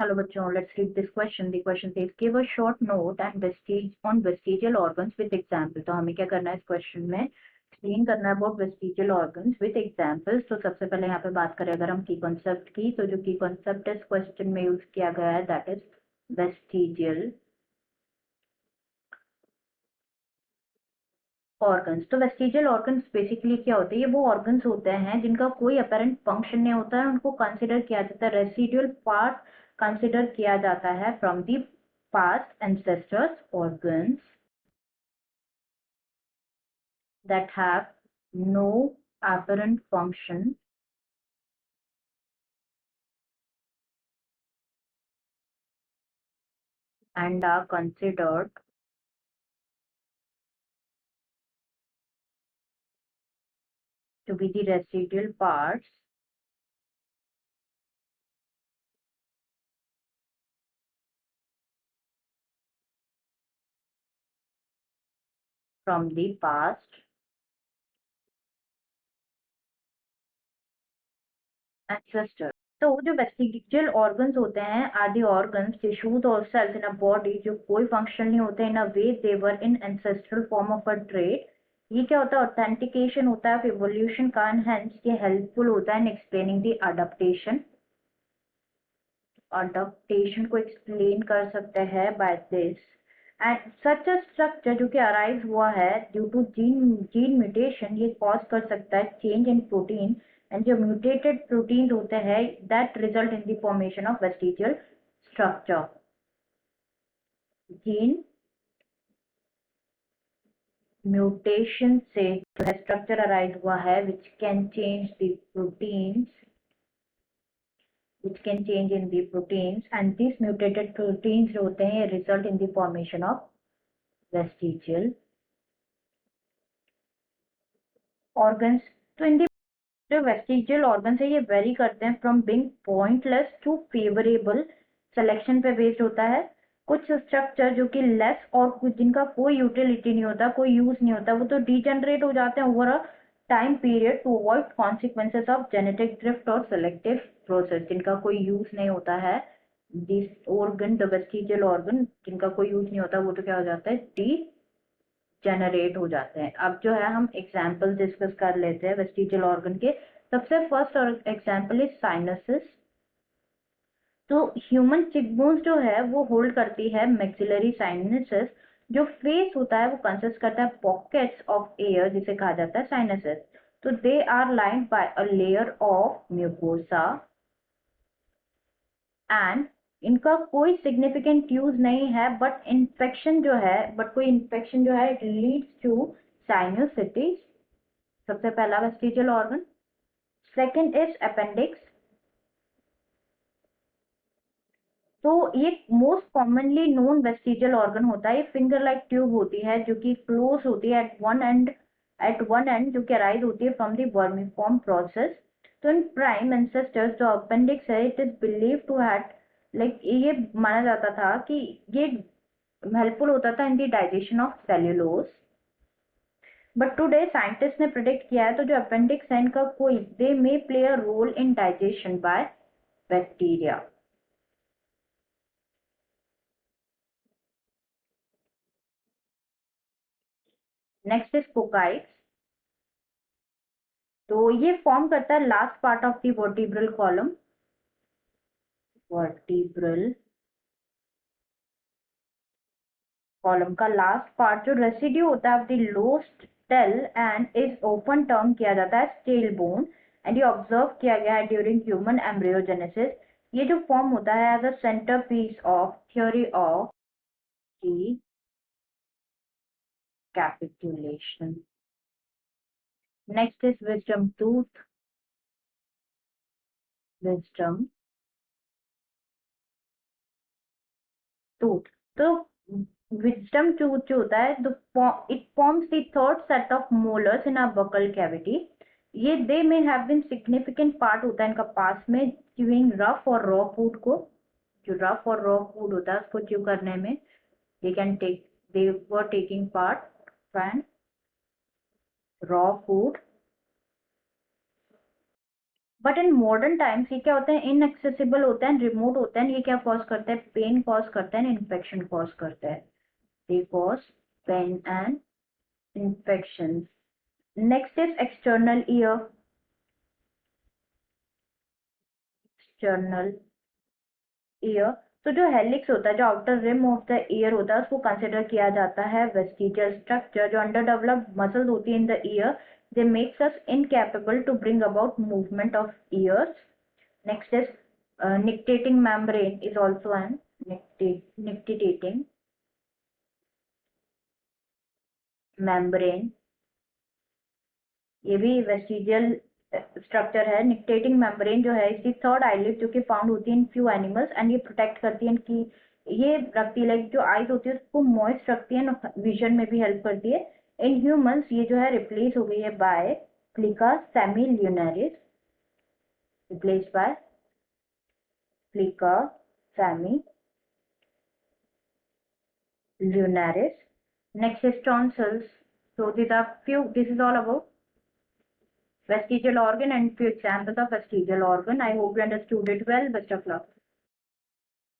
Hello बच्चों, let's read this question. The question says give a short note and vestige on vestigial organs with example. तो हमें क्या करना है इस क्वेश्चन में एक्सप्लेन करना है about vestigial organs with examples. तो सबसे पहले यहाँ पे बात करें अगर हम की कॉन्सेप्ट की, तो जो की कॉन्सेप्ट इस क्वेश्चन में यूज किया गया है दैट इज वेस्टिजियल ऑर्गन्स। तो वेस्टिजियल ऑर्गन्स बेसिकली क्या होते हैं? ये वो ऑर्गन्स होते हैं जिनका कोई अपरेंट फंक्शन नहीं होता है, उनको कंसिडर किया जाता है रेसिडुअल पार्ट कंसिडर किया जाता है from the past ancestors organs that have no apparent function and are considered to be the residual parts from the past ancestor। तो जो वेस्टिजियल ऑर्गन्स होते हैं आर दी ऑर्गन्स टिश्यूज और cells in a body जो कोई function नहीं होते in a way they were in ancestral form of a trait. ये क्या होता है? ऑथेंटिकेशन होता है इवोल्यूशन का, हेंस ये हेल्पफुल होता है in explaining the adaptation. Adaptation को एक्सप्लेन कर सकते हैं by this and such a structure जो कि अराइज हुआ है ड्यू टू जीन म्यूटेशन, ये कॉज कर सकता है चेंज इन प्रोटीन एंड जो म्यूटेटेड प्रोटीन होते हैं that result in the formation of vestigial structure. Gene mutation से जो है स्ट्रक्चर अराइज हुआ है which can change the proteins which can change in the proteins and these mutated proteins जो होते हैं result in the formation of vestigial organs। तो इन जो वेस्टिजियल ऑर्गन्स है ये वेरी करते हैं from being pointless to favourable, selection पे बेस्ड होता है। कुछ स्ट्रक्चर जो कि लेस और कुछ जिनका कोई यूटिलिटी नहीं होता, कोई यूज नहीं होता, वो तो डिजेनरेट हो जाते हैं over a time period to avoid consequences of genetic drift और सेलेक्टिव प्रोसेस। जिनका कोई यूज नहीं होता है this organ, the vestigial organ जिनका कोई यूज नहीं होता वो तो क्या हो जाता है? डी जनरेट हो जाते हैं। अब जो है हम एग्जाम्पल डिस्कस कर लेते हैं वेस्टिजियल ऑर्गन के। सबसे फर्स्ट एग्जाम्पल इज साइनसिस। तो ह्यूमन चिकबोन्स जो है वो होल्ड करती है मैक्सिलरी साइनसिस। जो फेस होता है वो कंसिस्ट करता है पॉकेट्स ऑफ एयर जिसे कहा जाता है साइनसिस। तो they are lined by a layer of mucosa and इनका कोई सिग्निफिकेंट यूज नहीं है बट कोई इन्फेक्शन जो है इट लीड्स टू साइनोसिटिस। सबसे पहला vestigial organ. Second is appendix. तो ये most commonly known vestigial organ होता है। ये फिंगर लाइक ट्यूब होती है जो कि क्लोज होती है एट वन एंड जो कि अराइज होती है फ्रॉम द वर्मिफॉर्म प्रोसेस। तो इन प्राइम एंसेस्टर्स जो अपेंडिक्स है it is believe to had like ये माना जाता था कि ये हेल्पफुल होता था in the digestion of cellulose. But today scientist ने प्रिडिक्ट किया है तो जो अपेंडिक्स है इनका कोई they may play a role in digestion by bacteria. Next is coccyx. तो ये फॉर्म करता है last part of the vertebral column. Vertebral column का लास्ट पार्ट जो रेसिड्यू होता है of the lost tail and is open term किया जाता है स्टेल बोन एंड ये ऑब्जर्व किया गया है ड्यूरिंग ह्यूमन एम्ब्रियोजेनेसिस। ये जो फॉर्म होता है as a centre piece of theory of the capitulation. Next is wisdom tooth. Wisdom tooth. तो विजडम टूथ जो होता है it forms the third set of molars in a buccal cavity. ये दे में हैव बीन सिग्निफिकेंट पार्ट होता है इनका पास में च्यूइंग रफ और रॉ फूड को। जो रफ और रॉ फूड होता है उसको च्यू करने में they were taking part and raw food but in modern times ये क्या होते हैं, इनएक्सेसिबल होते हैं, रिमोट होते हैं, ये क्या कॉज करते हैं, पेन कॉज करते हैं, इन्फेक्शन कॉज करते हैं, they cause pain and infection. Next is external ear, external ear. तो जो हेलिक्स होता है, जो outer rim of the ear होता है, उसको कंसिडर किया जाता है वेस्टिजियल स्ट्रक्चर। जो अंडर डेवलप्ड मसल्स होती है in the ear, they makes us incapable to bring about movement of ears. Next is nictitating membrane is also an nictitating membrane, ये भी वेस्टिजियल स्ट्रक्चर है। निक्टेटिंग मेम्ब्रेन जो है इसकी third eyelid जो कि फाउंड होती है इन फ्यू एनिमल्स, एंड ये प्रोटेक्ट करती है इनकी, ये रखती है लाइक जो आईज होती है उसको मॉइस्ट रखती है, विजन में भी हेल्प करती है। इन ह्यूमंस ये जो है रिप्लेस हो गई है by plica semilunaris, replace by plica semilunaris. Next is tonsils. So these are few. This is all about vestigial organ and few examples of vestigial organ. I hope you understood it well. Best of luck.